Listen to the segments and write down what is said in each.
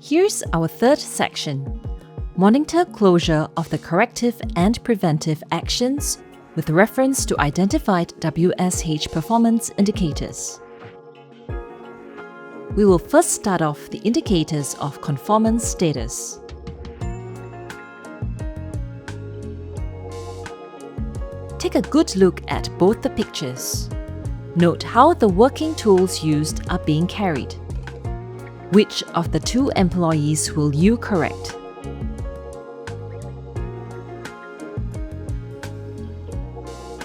Here's our third section. Monitor closure of the corrective and preventive actions with reference to identified WSH performance indicators. We will first start off the indicators of conformance status. Take a good look at both the pictures. Note how the working tools used are being carried. Which of the two employees will you correct?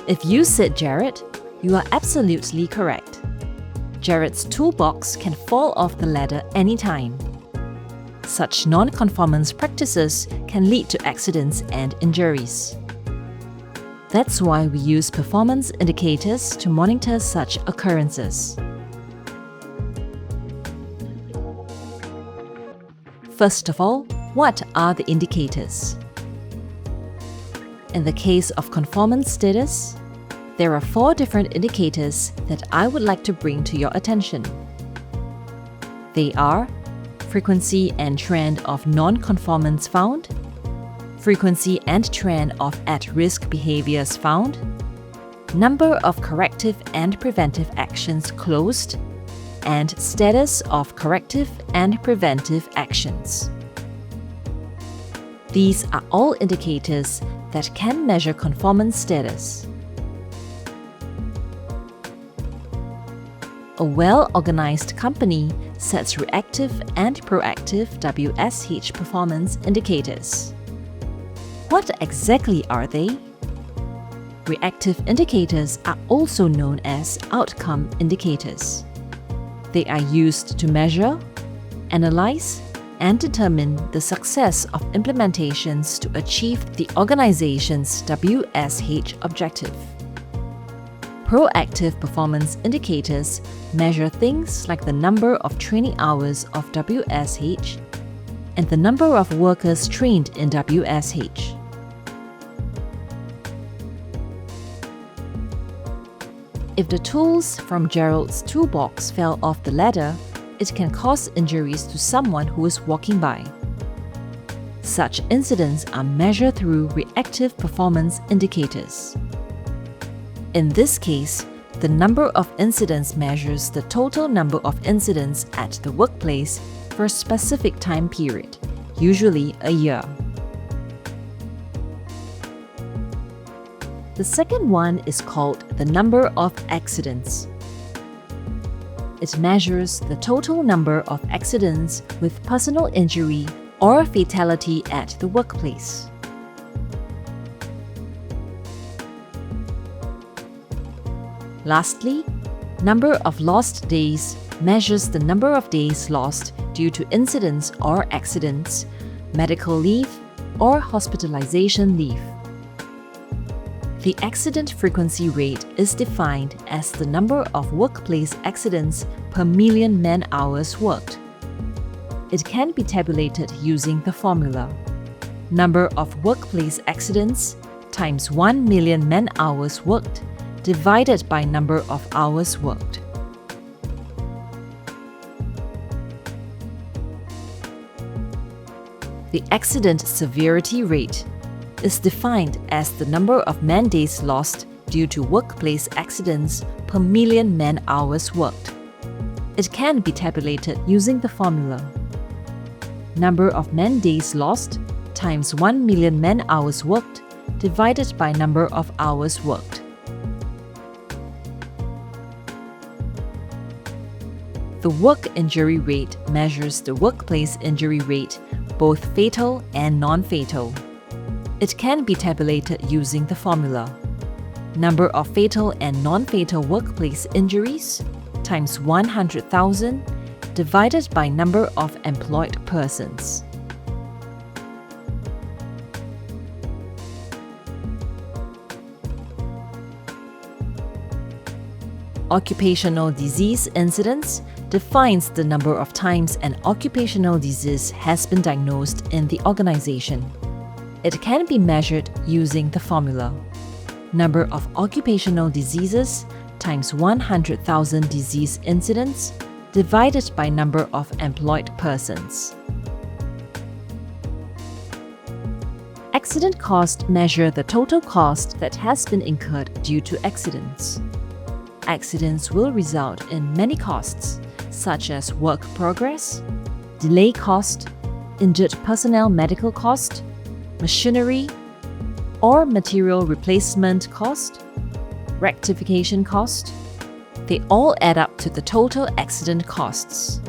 If you said Jared, you are absolutely correct. Jared's toolbox can fall off the ladder anytime. Such non-conformance practices can lead to accidents and injuries. That's why we use performance indicators to monitor such occurrences. First of all, what are the indicators? In the case of conformance status, there are 4 different indicators that I would like to bring to your attention. They are frequency and trend of non-conformance found, frequency and trend of at-risk behaviors found, number of corrective and preventive actions closed, and status of corrective and preventive actions. These are all indicators that can measure conformance status. A well-organized company sets reactive and proactive WSH performance indicators. What exactly are they? Reactive indicators are also known as outcome indicators. They are used to measure, analyze, and determine the success of implementations to achieve the organization's WSH objective. Proactive performance indicators measure things like the number of training hours of WSH and the number of workers trained in WSH. If the tools from Gerald's toolbox fell off the ladder, it can cause injuries to someone who is walking by. Such incidents are measured through reactive performance indicators. In this case, the number of incidents measures the total number of incidents at the workplace for a specific time period, usually a year. The second one is called the number of accidents. It measures the total number of accidents with personal injury or fatality at the workplace. Lastly, number of lost days measures the number of days lost due to incidents or accidents, medical leave, or hospitalization leave. The accident frequency rate is defined as the number of workplace accidents per million man-hours worked. It can be tabulated using the formula: number of workplace accidents times 1 million man-hours worked divided by number of hours worked. The accident severity rate is defined as the number of man-days lost due to workplace accidents per million man-hours worked. It can be tabulated using the formula: number of man-days lost times 1 million man-hours worked divided by number of hours worked. The work injury rate measures the workplace injury rate, both fatal and non-fatal. It can be tabulated using the formula: number of fatal and non-fatal workplace injuries times 100,000 divided by number of employed persons. Occupational disease incidence defines the number of times an occupational disease has been diagnosed in the organization. It can be measured using the formula: number of occupational diseases times 100,000 disease incidents divided by number of employed persons. Accident costs measure the total cost that has been incurred due to accidents. Accidents will result in many costs, such as work progress, delay cost, injured personnel medical cost, machinery or material replacement cost, rectification cost. They all add up to the total accident costs.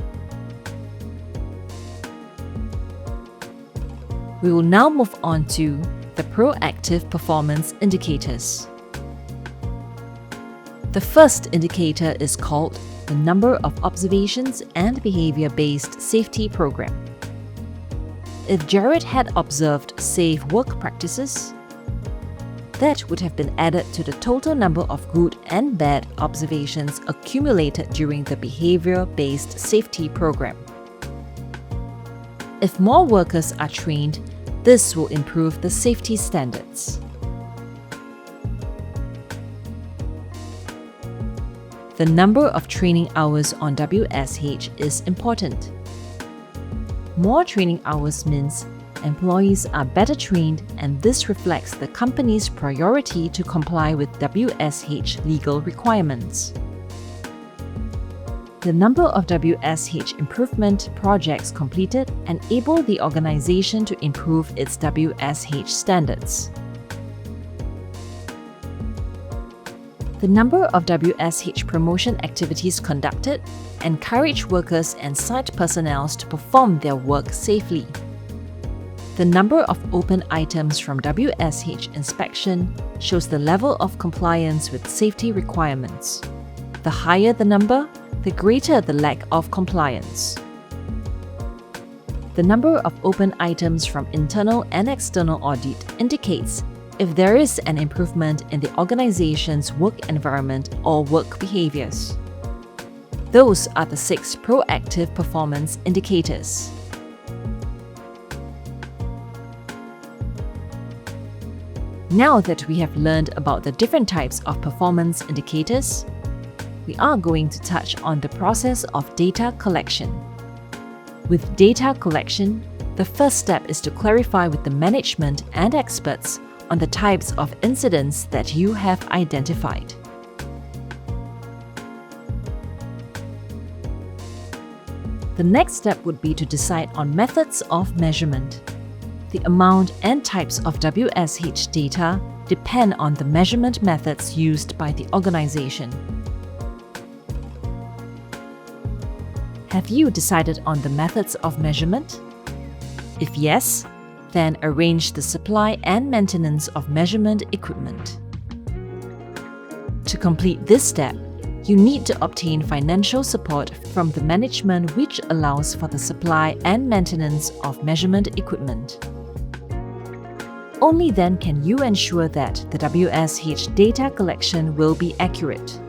We will now move on to the proactive performance indicators. The first indicator is called the number of observations and behavior-based safety program. If Jared had observed safe work practices, that would have been added to the total number of good and bad observations accumulated during the behavior-based safety program. If more workers are trained, this will improve the safety standards. The number of training hours on WSH is important. More training hours means employees are better trained, and this reflects the company's priority to comply with WSH legal requirements. The number of WSH improvement projects completed enable the organization to improve its WSH standards. The number of WSH promotion activities conducted encourage workers and site personnel to perform their work safely. The number of open items from WSH inspection shows the level of compliance with safety requirements. The higher the number, the greater the lack of compliance. The number of open items from internal and external audit indicates if there is an improvement in the organization's work environment or work behaviors. Those are the 6 proactive performance indicators. Now that we have learned about the different types of performance indicators, we are going to touch on the process of data collection. With data collection, the first step is to clarify with the management and experts on the types of incidents that you have identified. The next step would be to decide on methods of measurement. The amount and types of WSH data depend on the measurement methods used by the organization. Have you decided on the methods of measurement? If yes, then arrange the supply and maintenance of measurement equipment. To complete this step, you need to obtain financial support from the management, which allows for the supply and maintenance of measurement equipment. Only then can you ensure that the WSH data collection will be accurate.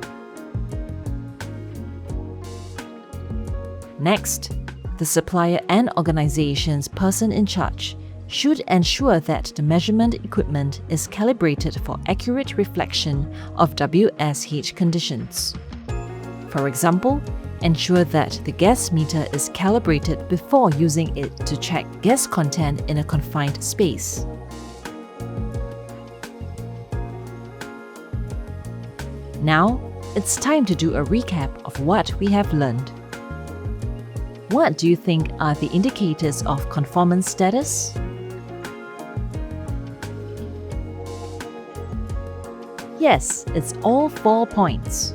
Next, the supplier and organization's person in charge should ensure that the measurement equipment is calibrated for accurate reflection of WSH conditions. For example, ensure that the gas meter is calibrated before using it to check gas content in a confined space. Now, it's time to do a recap of what we have learned. What do you think are the indicators of conformance status? Yes, it's all 4 points.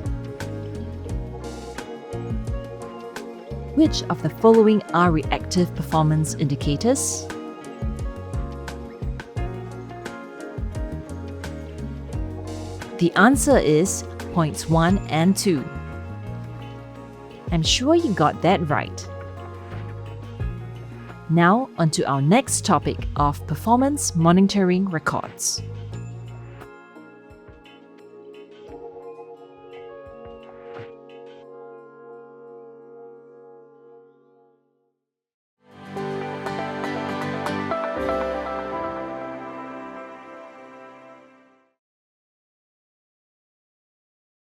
Which of the following are reactive performance indicators? The answer is points 1 and 2. I'm sure you got that right. Now, on to our next topic of performance monitoring records.